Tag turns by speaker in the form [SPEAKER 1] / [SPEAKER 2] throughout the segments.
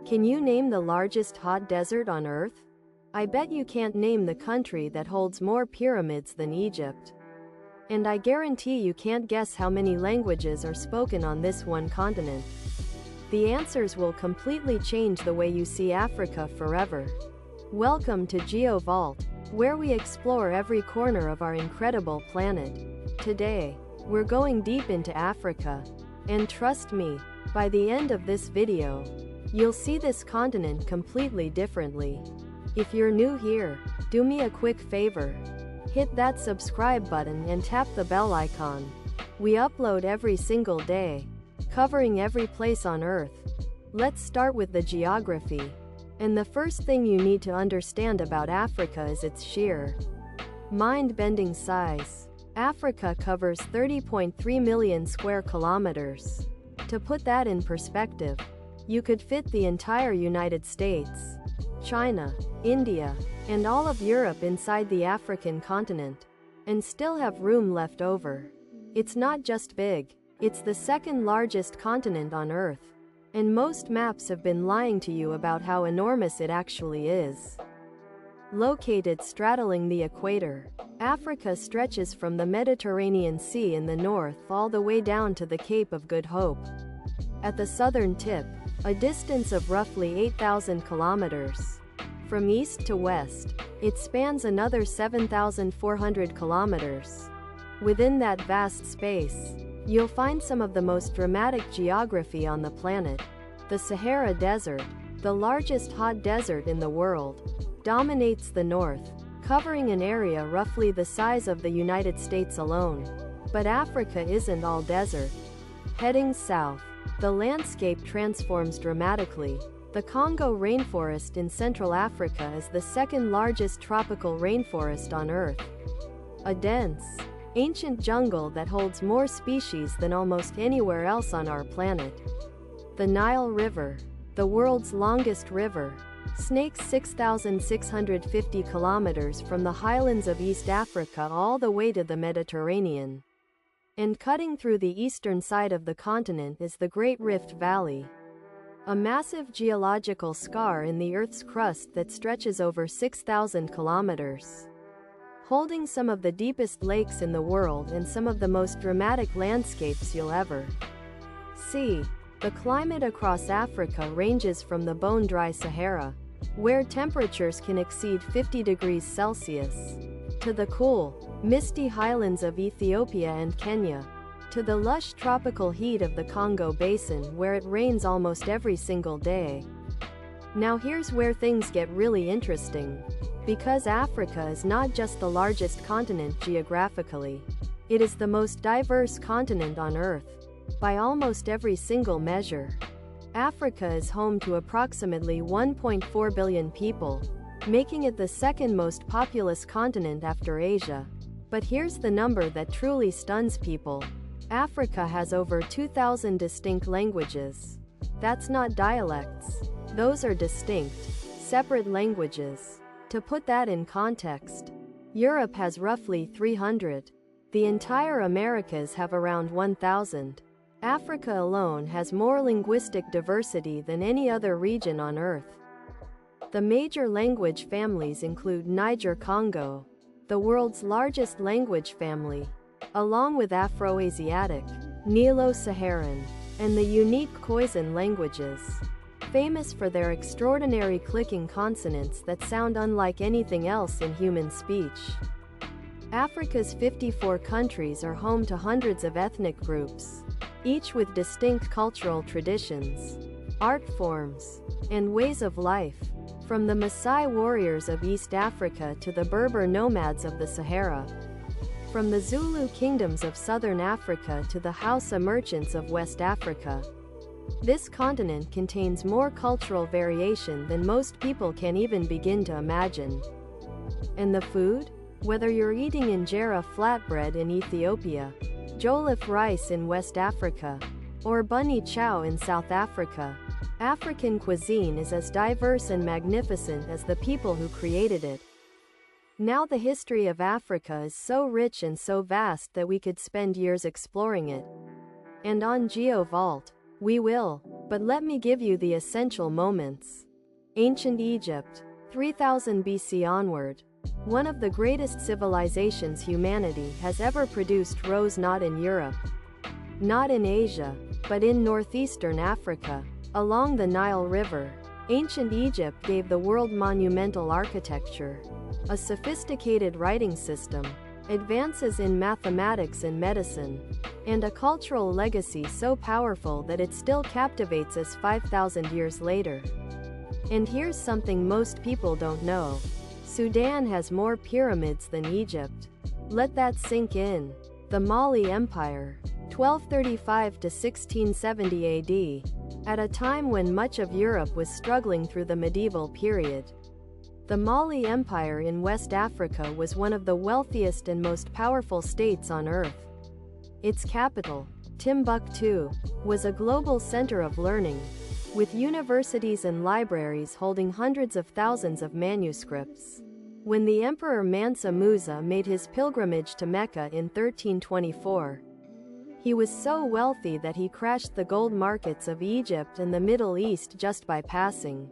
[SPEAKER 1] Can you name the largest hot desert on Earth? I bet you can't name the country that holds more pyramids than Egypt. And I guarantee you can't guess how many languages are spoken on this one continent. The answers will completely change the way you see Africa forever. Welcome to GeoVault, where we explore every corner of our incredible planet. Today, we're going deep into Africa. And trust me, by the end of this video, you'll see this continent completely differently. If you're new here, do me a quick favor. Hit that subscribe button and tap the bell icon. We upload every single day, covering every place on Earth. Let's start with the geography. And the first thing you need to understand about Africa is its sheer, mind-bending size. Africa covers 30.3 million square kilometers. To put that in perspective, you could fit the entire United States, China, India, and all of Europe inside the African continent, and still have room left over. It's not just big, it's the second largest continent on Earth, and most maps have been lying to you about how enormous it actually is. Located straddling the equator, Africa stretches from the Mediterranean Sea in the north all the way down to the Cape of Good Hope. At the southern tip, a distance of roughly 8,000 kilometers. From east to west, it spans another 7,400 kilometers. Within that vast space, you'll find some of the most dramatic geography on the planet. The Sahara Desert, the largest hot desert in the world, dominates the north, covering an area roughly the size of the United States alone. But Africa isn't all desert. Heading south, the landscape transforms dramatically. The Congo rainforest in Central Africa is the second largest tropical rainforest on Earth. A dense, ancient jungle that holds more species than almost anywhere else on our planet. The Nile River, the world's longest river, snakes 6,650 kilometers from the highlands of East Africa all the way to the Mediterranean. And cutting through the eastern side of the continent is the Great Rift Valley, a massive geological scar in the Earth's crust that stretches over 6,000 kilometers. Holding some of the deepest lakes in the world and some of the most dramatic landscapes you'll ever see. The climate across Africa ranges from the bone-dry Sahara, where temperatures can exceed 50 degrees Celsius, to the cool, misty highlands of Ethiopia and Kenya, to the lush tropical heat of the Congo Basin where it rains almost every single day. Now here's where things get really interesting. Because Africa is not just the largest continent geographically, it is the most diverse continent on Earth, by almost every single measure. Africa is home to approximately 1.4 billion people, making it the second most populous continent after Asia. But here's the number that truly stuns people. Africa has over 2,000 distinct languages. That's not dialects. Those are distinct, separate languages. To put that in context, Europe has roughly 300. The entire Americas have around 1,000. Africa alone has more linguistic diversity than any other region on Earth. The major language families include Niger-Congo, the world's largest language family, along with Afro-Asiatic, Nilo-Saharan, and the unique Khoisan languages, famous for their extraordinary clicking consonants that sound unlike anything else in human speech. Africa's 54 countries are home to hundreds of ethnic groups, each with distinct cultural traditions, art forms, and ways of life. From the Maasai warriors of East Africa to the Berber nomads of the Sahara. From the Zulu kingdoms of southern Africa to the Hausa merchants of West Africa. This continent contains more cultural variation than most people can even begin to imagine. And the food? Whether you're eating injera flatbread in Ethiopia, jollof rice in West Africa, or bunny chow in South Africa, African cuisine is as diverse and magnificent as the people who created it. Now the history of Africa is so rich and so vast that we could spend years exploring it. And on GeoVault, we will. But let me give you the essential moments. Ancient Egypt, 3000 BC onward. One of the greatest civilizations humanity has ever produced rose not in Europe, not in Asia, but in northeastern Africa, along the Nile River. Ancient Egypt gave the world monumental architecture, a sophisticated writing system, advances in mathematics and medicine, and a cultural legacy so powerful that it still captivates us 5,000 years later. And here's something most people don't know. Sudan has more pyramids than Egypt. Let that sink in. The Mali Empire, 1235 to 1670 AD. At a time when much of Europe was struggling through the medieval period, the Mali Empire in West Africa was one of the wealthiest and most powerful states on earth. Its capital, Timbuktu, was a global center of learning, with universities and libraries holding hundreds of thousands of manuscripts. When the Emperor Mansa Musa made his pilgrimage to Mecca in 1324, he was so wealthy that he crashed the gold markets of Egypt and the Middle East just by passing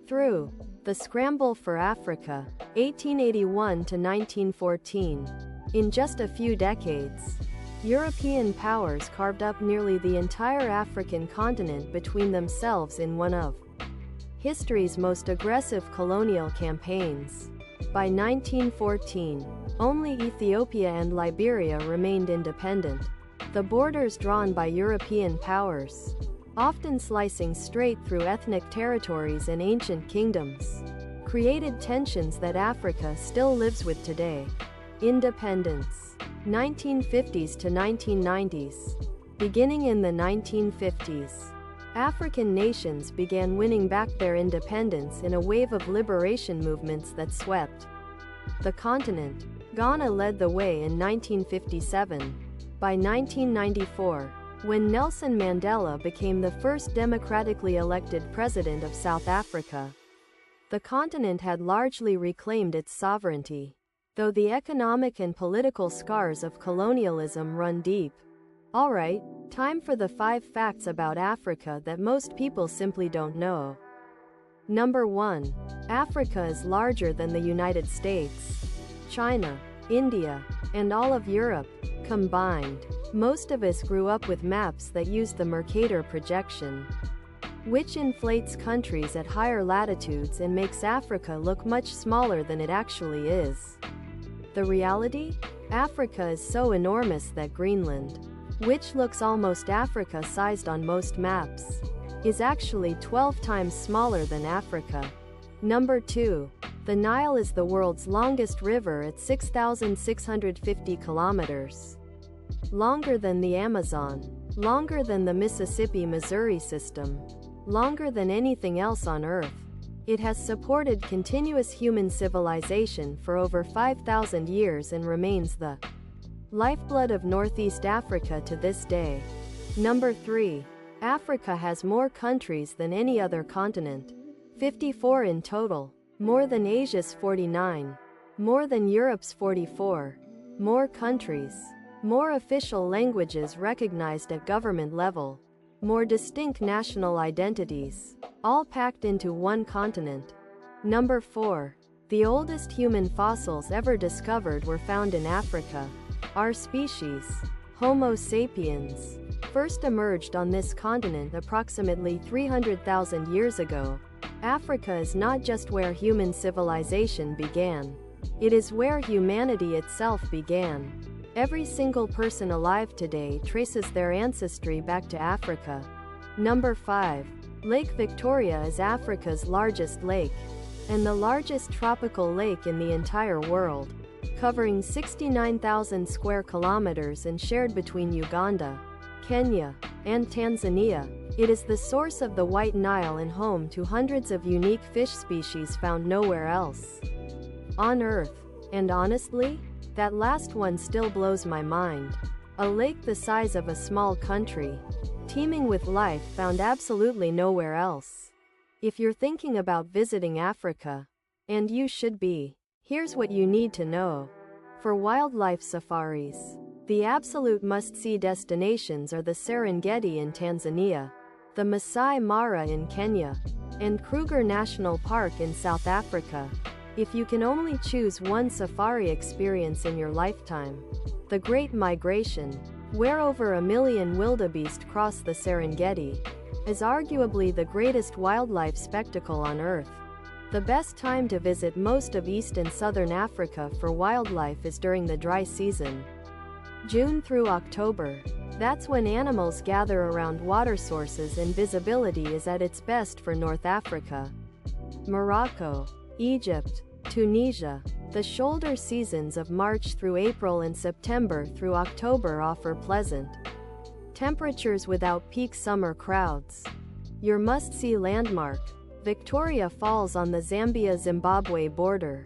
[SPEAKER 1] through. The Scramble for Africa, 1881 to 1914. In just a few decades, European powers carved up nearly the entire African continent between themselves in one of history's most aggressive colonial campaigns. By 1914, only Ethiopia and Liberia remained independent. The borders drawn by European powers, often slicing straight through ethnic territories and ancient kingdoms, created tensions that Africa still lives with today. Independence, 1950s to 1990s. Beginning in the 1950s, African nations began winning back their independence in a wave of liberation movements that swept the continent. Ghana led the way in 1957. By 1994, when Nelson Mandela became the first democratically elected president of South Africa, the continent had largely reclaimed its sovereignty, though the economic and political scars of colonialism run deep. Alright, time for the 5 facts about Africa that most people simply don't know. Number 1. Africa is larger than the United States, China, India, and all of Europe combined. Most of us grew up with maps that use the Mercator projection, which inflates countries at higher latitudes and makes Africa look much smaller than it actually is. The reality? Africa is so enormous that Greenland, which looks almost Africa-sized on most maps, is actually 12 times smaller than Africa. Number 2. The Nile is the world's longest river at 6,650 kilometers. Longer than the Amazon, longer than the Mississippi-Missouri system, longer than anything else on Earth. It has supported continuous human civilization for over 5,000 years and remains the lifeblood of Northeast Africa to this day. Number 3. Africa has more countries than any other continent. 54 in total. More than Asia's 49. More than Europe's 44. More countries. More official languages recognized at government level. More distinct national identities, all packed into one continent. Number 4. The oldest human fossils ever discovered were found in Africa. Our species, Homo sapiens, first emerged on this continent approximately 300,000 years ago. Africa is not just where human civilization began. It is where humanity itself began. Every single person alive today traces their ancestry back to Africa. Number 5. Lake Victoria is Africa's largest lake, and the largest tropical lake in the entire world, covering 69,000 square kilometers and shared between Uganda, Kenya, and Tanzania. It is the source of the White Nile and home to hundreds of unique fish species found nowhere else on Earth. And honestly, that last one still blows my mind. A lake the size of a small country, teeming with life found absolutely nowhere else. If you're thinking about visiting Africa, and you should be, here's what you need to know. For wildlife safaris, the absolute must-see destinations are the Serengeti in Tanzania, the Masai Mara in Kenya, and Kruger National Park in South Africa. If you can only choose one safari experience in your lifetime, the Great Migration, where over 1 million wildebeest cross the Serengeti, is arguably the greatest wildlife spectacle on Earth. The best time to visit most of East and Southern Africa for wildlife is during the dry season, June through October. That's when animals gather around water sources and visibility is at its best for North Africa. Morocco, Egypt, Tunisia. The shoulder seasons of March through April and September through October offer pleasant temperatures without peak summer crowds. Your must-see landmark, Victoria Falls on the Zambia-Zimbabwe border.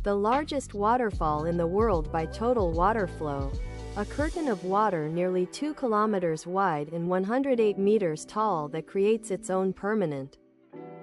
[SPEAKER 1] The largest waterfall in the world by total water flow. A curtain of water nearly 2 kilometers wide and 108 meters tall that creates its own permanent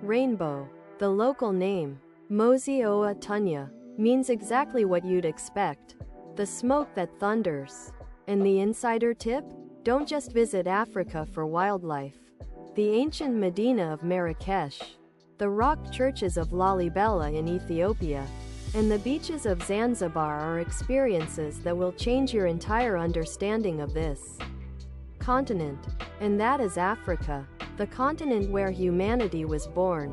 [SPEAKER 1] rainbow. The local name, Mosi Oa Tunya, means exactly what you'd expect. The smoke that thunders. And the insider tip? Don't just visit Africa for wildlife. The ancient Medina of Marrakesh, the rock churches of Lalibela in Ethiopia, and the beaches of Zanzibar are experiences that will change your entire understanding of this continent. And that is Africa, the continent where humanity was born,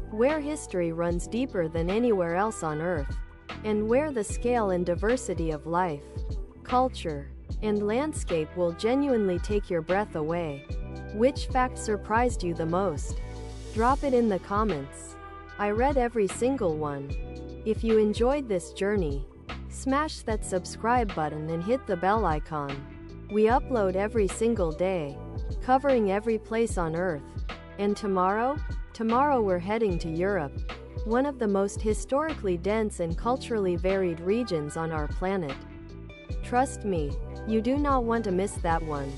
[SPEAKER 1] where history runs deeper than anywhere else on Earth, and where the scale and diversity of life, culture, and landscape will genuinely take your breath away. Which fact surprised you the most? Drop it in the comments. I read every single one. If you enjoyed this journey, smash that subscribe button and hit the bell icon. We upload every single day, covering every place on Earth. And tomorrow we're heading to Europe, one of the most historically dense and culturally varied regions on our planet. Trust me, you do not want to miss that one.